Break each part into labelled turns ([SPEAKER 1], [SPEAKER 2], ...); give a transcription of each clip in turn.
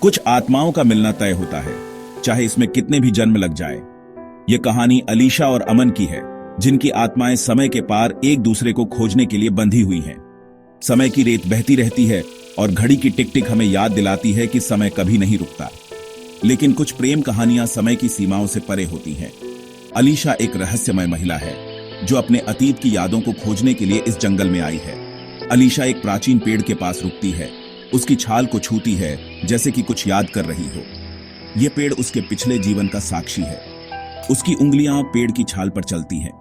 [SPEAKER 1] कुछ आत्माओं का मिलना तय होता है, चाहे इसमें कितने भी जन्म लग जाए। ये कहानी अलीशा और अमन की है, जिनकी आत्माएं समय के पार एक दूसरे को खोजने के लिए बंधी हुई हैं। समय की रेत बहती रहती है और घड़ी की टिक टिक हमें याद दिलाती है कि समय कभी नहीं रुकता। लेकिन कुछ प्रेम कहानियां समय की सीमाओं से परे होती हैं। अलीशा एक रहस्यमय महिला है जो अपने अतीत की यादों को खोजने के लिए इस जंगल में आई है। अलीशा एक प्राचीन पेड़ के पास रुकती है, उसकी छाल को छूती है जैसे कि कुछ याद कर रही हो। यह पेड़ उसके पिछले जीवन का साक्षी है। उसकी उंगलियां पेड़ की छाल पर चलती हैं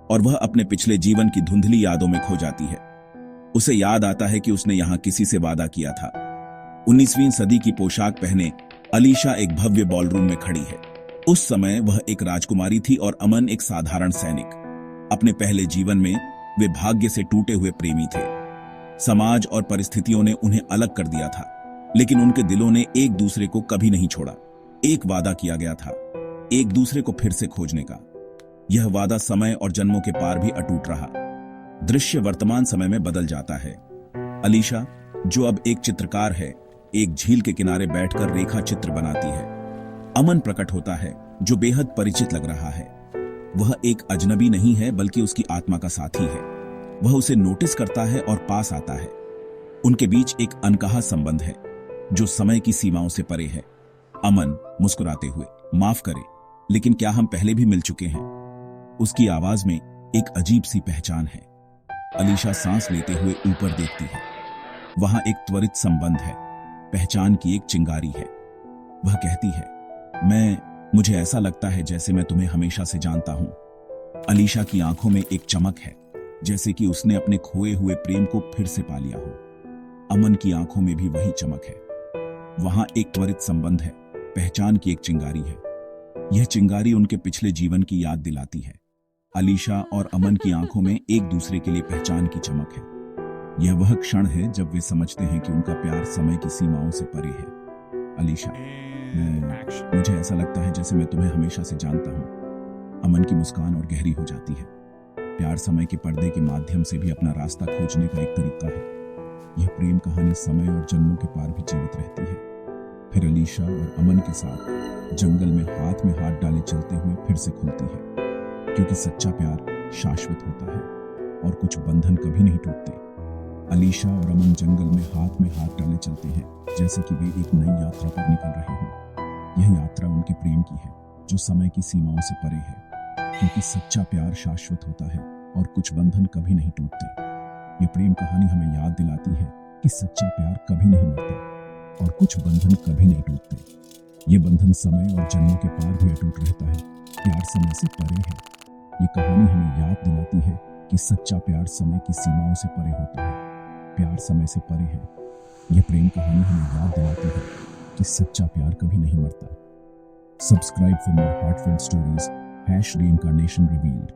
[SPEAKER 1] और वह अपने पिछले जीवन की धुंधली यादों में खो जाती है। उसे याद आता है कि उसने यहां किसी से वादा किया था। 19वीं सदी की पोशाक पहने अलीशा एक भव्य बॉलरूम में खड़ी है। उस समय वह एक राजकुमारी थी और अमन एक साधारण सैनिक। अपने पहले जीवन में वे भाग्य से टूटे हुए प्रेमी थे। समाज और परिस्थितियों ने उन्हें अलग कर दिया था, लेकिन उनके दिलों ने एक दूसरे को कभी नहीं छोड़ा। एक वादा किया गया था, एक दूसरे को फिर से खोजने का। यह वादा समय और जन्मों के पार भी अटूट रहा। दृश्य वर्तमान समय में बदल जाता है। अलीशा, जो अब एक चित्रकार है, एक झील के किनारे बैठकर रेखा चित्र बनाती है। अमन प्रकट होता है, जो बेहद परिचित लग रहा है। वह एक अजनबी नहीं है, बल्कि उसकी आत्मा का साथी है। वह उसे नोटिस करता है और पास आता है। उनके बीच एक अनकहा संबंध है, जो समय की सीमाओं से परे है। अमन मुस्कुराते हुए, माफ करें, लेकिन क्या हम पहले भी मिल चुके हैं? उसकी आवाज में एक अजीब सी पहचान है। अलीशा सांस लेते हुए ऊपर देखती है। वहां एक त्वरित संबंध है, पहचान की एक चिंगारी है। वह कहती है, मुझे ऐसा लगता है जैसे मैं तुम्हें हमेशा से जानता हूं। अलीशा की आंखों में एक चमक है, जैसे कि उसने अपने खोए हुए प्रेम को फिर से पा लिया हो। अमन की आंखों में भी वही चमक है। वहां एक त्वरित संबंध है, पहचान की एक चिंगारी है। यह चिंगारी उनके पिछले जीवन की याद दिलाती है। अलीशा और अमन की आंखों में एक दूसरे के लिए पहचान की चमक है। यह वह क्षण है जब वे समझते हैं कि उनका प्यार समय की सीमाओं से परे है। अलीशा, मुझे ऐसा लगता है जैसे मैं तुम्हें हमेशा से जानता हूं। अमन की मुस्कान और गहरी हो जाती है। प्यार समय के पर्दे के माध्यम से भी अपना रास्ता खोजने का एक तरीका है। यह प्रेम कहानी समय और जन्मों के पार भी जीवित रहती है। फिर अलीशा और अमन के साथ जंगल में हाथ डाले चलते हुए फिर से खुलती है, क्योंकि सच्चा प्यार शाश्वत होता है और कुछ बंधन कभी नहीं टूटते। अलीशा और अमन जंगल में हाथ डाले चलते हैं, जैसे कि वे एक नई यात्रा पर निकल रहे हों। यह यात्रा उनके प्रेम की है, जो समय की सीमाओं से परे है, क्योंकि सच्चा प्यार शाश्वत होता है और कुछ बंधन कभी नहीं टूटते। ये प्रेम कहानी हमें याद दिलाती है कि सच्चा प्यार कभी नहीं मरता और कुछ बंधन कभी नहीं टूटते। ये बंधन समय और जन्मों के पार भी अटूट रहता है। प्यार समय से परे है। ये कहानी हमें याद दिलाती है कि सच्चा प्यार समय की सीमाओं से परे होता है। प्यार समय से परे है। यह प्रेम कहानी हमें याद दिलाती है कि सच्चा प्यार कभी नहीं मरता। Subscribe for more heartfelt stories #reincarnation revealed